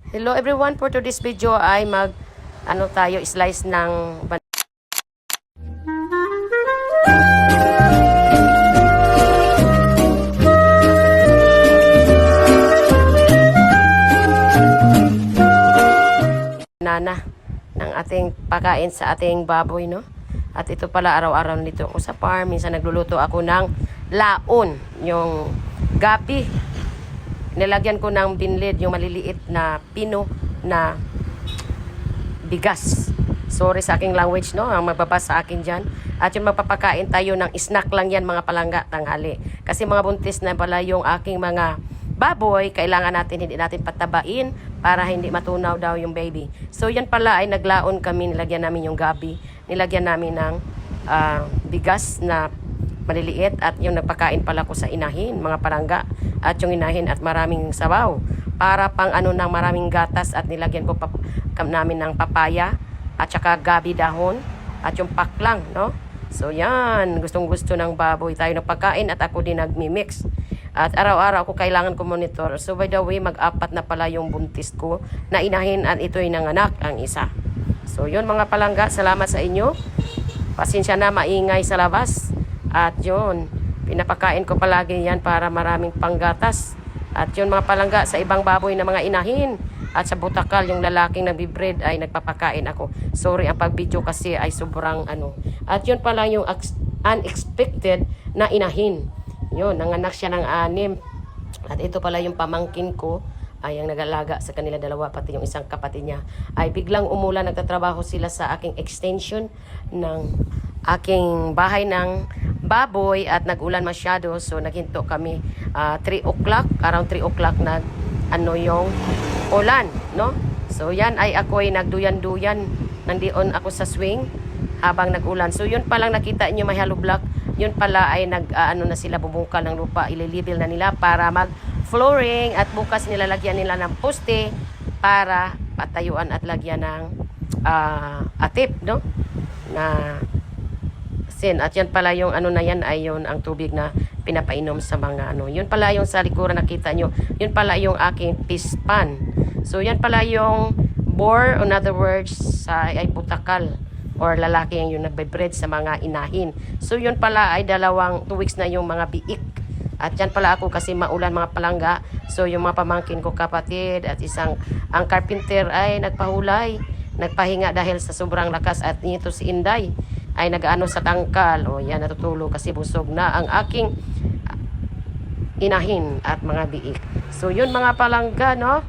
Hello everyone, for today's video ay tayo slice ng banana ng ating pagkain sa ating baboy, no? At ito pala araw-araw nito ako sa farm. Minsan nagluluto ako ng laon, yung gabi. Nilagyan ko ng binlid, yung maliliit na pino na bigas. Sorry sa aking language, no? Ang magbabasa sa akin dyan. At yung magpapakain tayo ng snack lang yan, mga palangga, tanghali. Kasi mga buntis na pala yung aking mga baboy, kailangan natin, hindi natin patabain para hindi matunaw daw yung baby. So yan pala ay naglaon kami, nilagyan namin yung gabi. Nilagyan namin ng bigas na maliliit at yung nagpakain pala ko sa inahin, mga palangga. At yung inahin at maraming sabaw para pang ng maraming gatas, at nilagyan ko namin ng papaya at saka gabi dahon at yung paklang, no? So yan, gustong-gusto ng baboy tayo ng pagkain at ako din nagmi-mix. At araw-araw ako kailangan ko monitor. So by the way, mag-apat na pala yung buntis ko na inahin at ito'y nanganak ang isa. So yun mga palangga, salamat sa inyo. Pasensya na maingay sa labas. At yun, pinapakain ko palagi yan para maraming panggatas. At yun mga palangga, sa ibang baboy na mga inahin at sa butakal, yung lalaking nabibreed ay nagpapakain ako. Sorry, ang pag-video kasi ay sobrang At yun pala yung unexpected na inahin. Yun, nanganak siya ng 6. At ito pala yung pamangkin ko, ay ang nag-alaga sa kanila dalawa, pati yung isang kapatid niya. Ay biglang umulan, nagtatrabaho sila sa aking extension ng aking bahay ng baboy at nagulan masyado. So naghinto kami 3 o'clock, around 3 o'clock yung ulan, no? So yan ay ako'y nagduyan-duyan, nandiyon ako sa swing habang nagulan. So yun palang nakita niyo may hollow block, yun pala ay na sila, bubungkal ng lupa, ililibil na nila para mag flooring, at bukas nilalagyan nila ng poste para patayuan at lagyan ng atip, no? Na sin. At yan pala yung na yan ay yun ang tubig na pinapainom sa mga Yun pala yung sa likuran nakita nyo. Yun pala yung aking fish pan. So yan pala yung boar, in other words, ay butakal or lalaki yung nagbe-breed sa mga inahin. So yun pala ay 2 weeks na yung mga biik. At yan pala ako kasi maulan mga palangga. So yung mga pamangkin ko kapatid at ang carpenter ay nagpahulay, nagpahinga dahil sa sobrang lakas. At ito si Inday ay sa tangkal. O yan, natutulog kasi busog na ang aking inahin at mga biik. So yun mga palangga, no?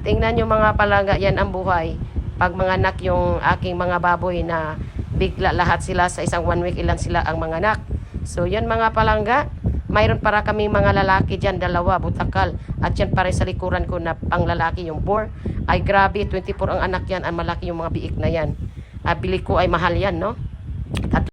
Tingnan nyo mga palangga, yan ang buhay. Pag mga anak yung aking mga baboy na bigla lahat sila sa isang 1 week, ilan sila ang mga anak. So yan mga palangga, mayroon para kami mga lalaki dyan, 2 butakal. At yan para sa likuran ko na pang lalaki yung boar. Ay grabe, 24 ang anak yan, ang malaki yung mga biik na yan. Bili ko ay mahal yan, no?